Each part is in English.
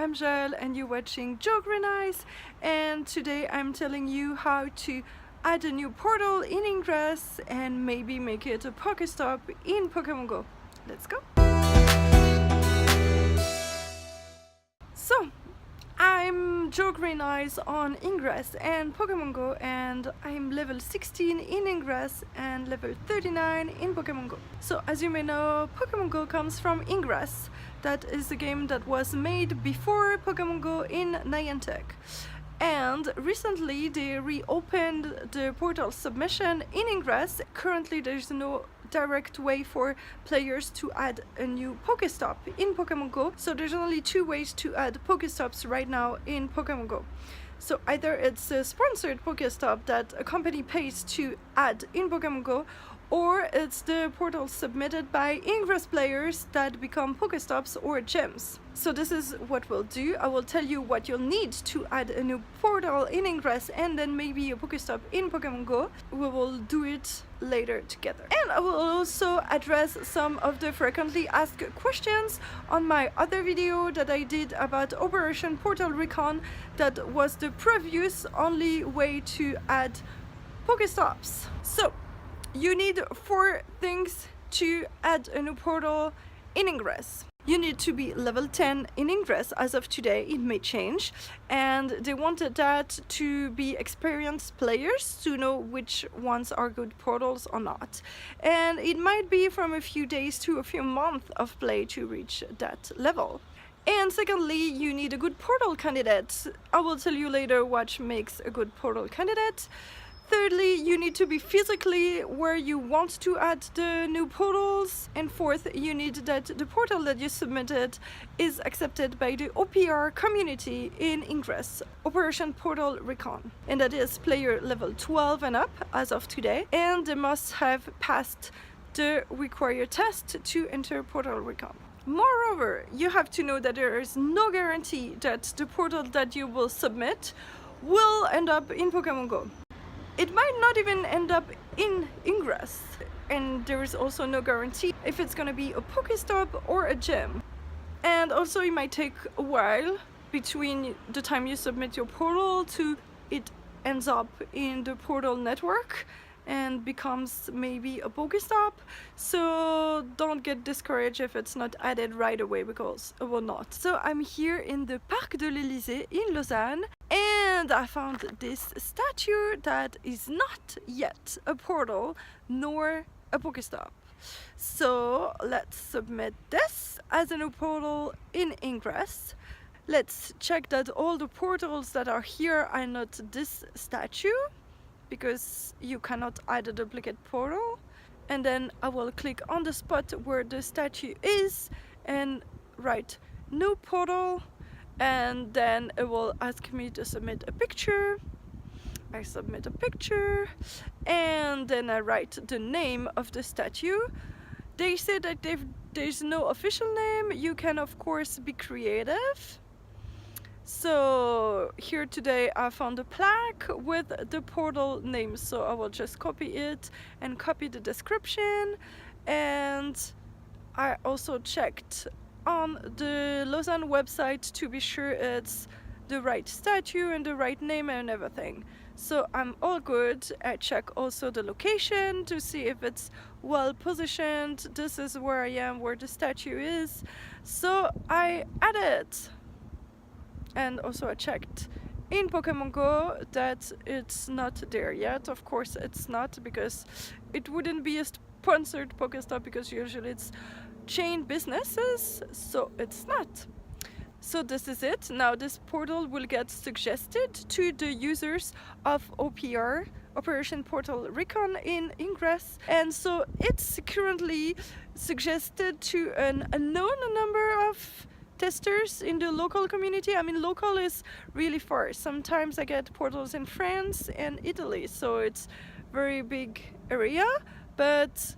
I'm Joel and you're watching Joe Green Eyes, and today I'm telling you how to add a new portal in Ingress and maybe make it a Pokéstop in Pokémon Go. Let's go! So, I'm Joe Green Eyes on Ingress and Pokémon Go, and I'm level 16 in Ingress and level 39 in Pokémon Go. So as you may know, Pokémon Go comes from Ingress. That is a game that was made before Pokémon Go in Niantic. And recently they reopened the portal submission in Ingress. Currently there's no direct way for players to add a new Pokéstop in Pokémon Go. So there's only two ways to add Pokéstops right now in Pokémon Go. So either it's a sponsored Pokéstop that a company pays to add in Pokémon Go, or it's the portal submitted by Ingress players that become Pokéstops or gems. So this is what we'll do. I will tell you what you'll need to add a new portal in Ingress and then maybe a Pokéstop in Pokémon Go. We will do it later together. And I will also address some of the frequently asked questions on my other video that I did about Operation Portal Recon. That was the previous only way to add Pokéstops. So you need 4 things to add a new portal in Ingress. You need to be level 10 in Ingress as of today. It may change, and they wanted that to be experienced players to know which ones are good portals or not. And it might be from a few days to a few months of play to reach that level. And secondly, you need a good portal candidate. I will tell you later what makes a good portal candidate. Thirdly, you need to be physically where you want to add the new portals. And fourth, you need that the portal that you submitted is accepted by the OPR community in Ingress, Operation Portal Recon. And that is player level 12 and up as of today. And they must have passed the required test to enter Portal Recon. Moreover, you have to know that there is no guarantee that the portal that you will submit will end up in Pokémon Go. It might not even end up in Ingress, and there is also no guarantee if it's gonna be a Pokéstop or a gem. And also it might take a while between the time you submit your portal to it ends up in the portal network and becomes maybe a Pokéstop. So don't get discouraged if it's not added right away, because it will not. So I'm here in the Parc de l'Élysée in Lausanne, and I found this statue that is not yet a portal nor a Pokéstop. So let's submit this as a new portal in Ingress. Let's check that all the portals that are here are not this statue, because you cannot add a duplicate portal. And then I will click on the spot where the statue is and write new portal, and then it will ask me to submit a picture. I submit a picture, and then I write the name of the statue. They say that there's no official name. You can of course be creative. So here today I found a plaque with the portal name, so I will just copy it and copy the description. And I also checked on the Lausanne website to be sure it's the right statue and the right name and everything. So I'm all good. I check also the location to see if it's well positioned. This is where I am, where the statue is. So I add it. And also I checked in Pokémon Go that it's not there yet. Of course it's not, because it wouldn't be a sponsored Pokéstop, because usually it's chain businesses, so it's not. So this is it. Now this portal will get suggested to the users of OPR, Operation Portal Recon in Ingress, and so it's currently suggested to an unknown number of testers in the local community. I mean, local is really far. Sometimes I get portals in France and Italy, so it's very big area, but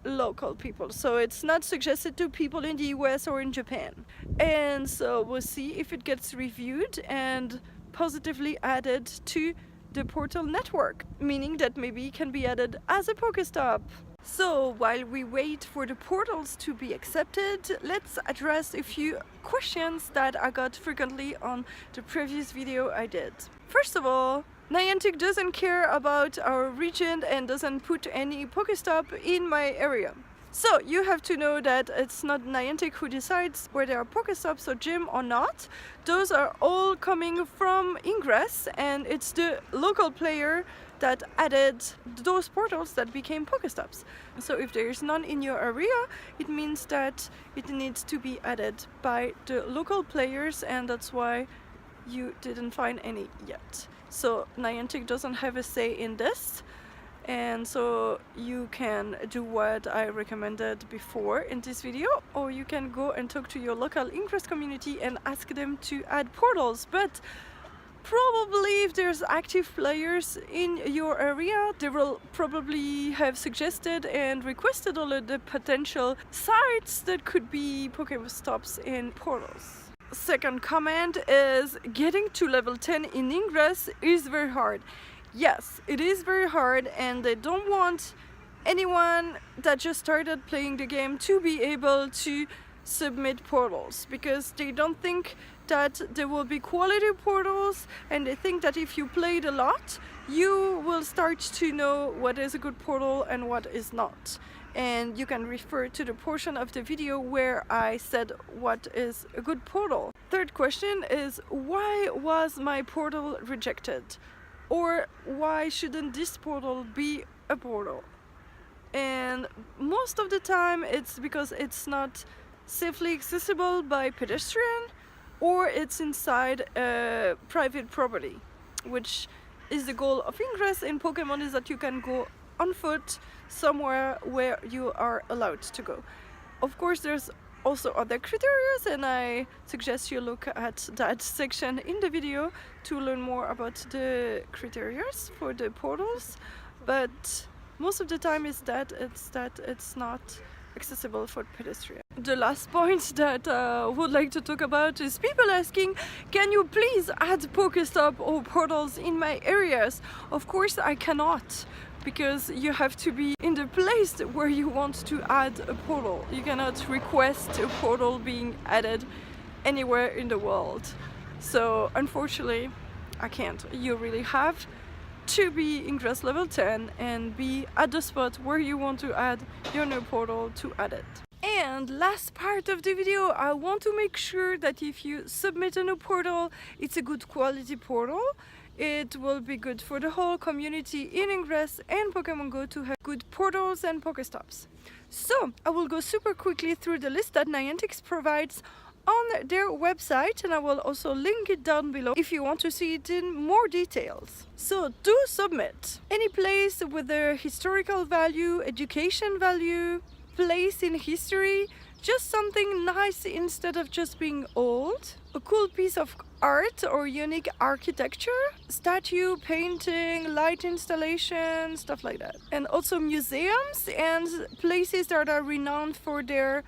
local people. So it's not suggested to people in the US or in Japan. And so we'll see if it gets reviewed and positively added to the portal network, meaning that maybe it can be added as a Pokéstop. So while we wait for the portals to be accepted, let's address a few questions that I got frequently on the previous video I did. First of all, Niantic doesn't care about our region and doesn't put any Pokéstop in my area. So you have to know that it's not Niantic who decides where there are Pokéstops or gym or not. Those are all coming from Ingress, and it's the local player that added those portals that became Pokéstops. So if there is none in your area, it means that it needs to be added by the local players, and that's why you didn't find any yet. So Niantic doesn't have a say in this, and so you can do what I recommended before in this video, or you can go and talk to your local Ingress community and ask them to add portals. But probably if there's active players in your area, they will probably have suggested and requested all of the potential sites that could be Pokéstops and portals. Second comment is getting to level 10 in Ingress is very hard. Yes, it is very hard, and they don't want anyone that just started playing the game to be able to submit portals, because they don't think that there will be quality portals, and they think that if you played a lot, you will start to know what is a good portal and what is not. And you can refer to the portion of the video where I said what is a good portal. Third question is, why was my portal rejected? Or why shouldn't this portal be a portal? And most of the time it's because it's not safely accessible by pedestrian, or it's inside a private property, which is the goal of Ingress in Pokemon, is that you can go on foot somewhere where you are allowed to go. Of course, there's also other criteria, and I suggest you look at that section in the video to learn more about the criteria for the portals. But most of the time is that it's not accessible for pedestrians. The last point that I would like to talk about is people asking, can you please add Pokéstop or portals in my areas? Of course I cannot, because you have to be in the place where you want to add a portal. You cannot request a portal being added anywhere in the world. So unfortunately I can't. You really have to be Ingress level 10 and be at the spot where you want to add your new portal to add it. And last part of the video, I want to make sure that if you submit a new portal, it's a good quality portal. It will be good for the whole community in Ingress and Pokemon Go to have good portals and Pokestops. So I will go super quickly through the list that Niantic provides on their website, and I will also link it down below if you want to see it in more details. So do submit any place with a historical value, education value, place in history, just something nice instead of just being old, a cool piece of art or unique architecture, statue, painting, light installation, stuff like that. And also museums and places that are renowned for their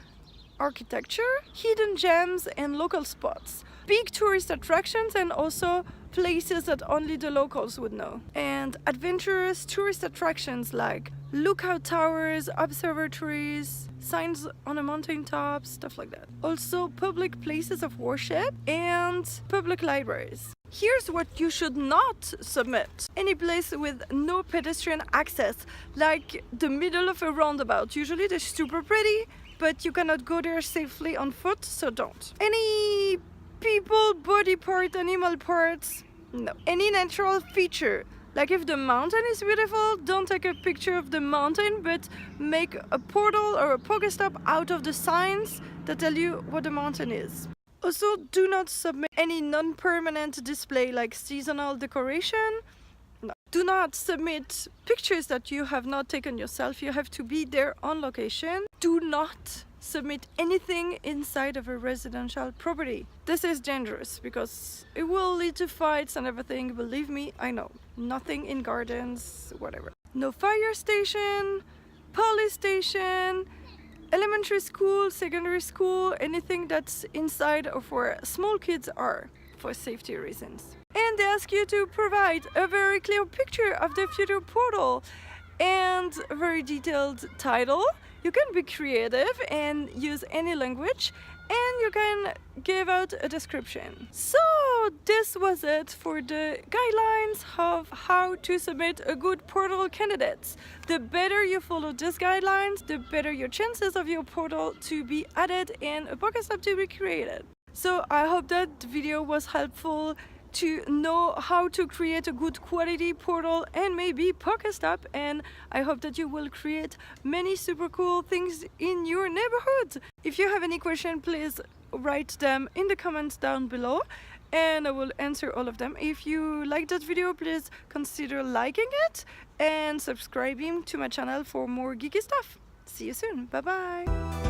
architecture, hidden gems and local spots, big tourist attractions, and also places that only the locals would know, and adventurous tourist attractions like lookout towers, observatories, signs on a mountaintop, stuff like that. Also public places of worship and public libraries. Here's what you should not submit. Any place with no pedestrian access, like the middle of a roundabout. Usually they're super pretty, but you cannot go there safely on foot, so don't. Any people, body part, animal parts, no. Any natural feature, like if the mountain is beautiful, don't take a picture of the mountain, but make a portal or a Pokéstop out of the signs that tell you what the mountain is. Also, do not submit any non-permanent display like seasonal decoration. No. Do not submit pictures that you have not taken yourself. You have to be there on location. Do not submit anything inside of a residential property. This is dangerous because it will lead to fights and everything. Believe me, I know. Nothing in gardens, whatever. No fire station, police station, elementary school, secondary school, anything that's inside of where small kids are for safety reasons. And they ask you to provide a very clear picture of the future portal. and a very detailed title. You can be creative and use any language, and you can give out a description. So this was it for the guidelines of how to submit a good portal candidate. The better you follow these guidelines, the better your chances of your portal to be added and a Pokéstop to be created. So I hope that the video was helpful to know how to create a good quality portal and maybe Pokéstop, and I hope that you will create many super cool things in your neighborhood. If you have any question, please write them in the comments down below and I will answer all of them. If you like that video, please consider liking it and subscribing to my channel for more geeky stuff. See you soon. Bye bye.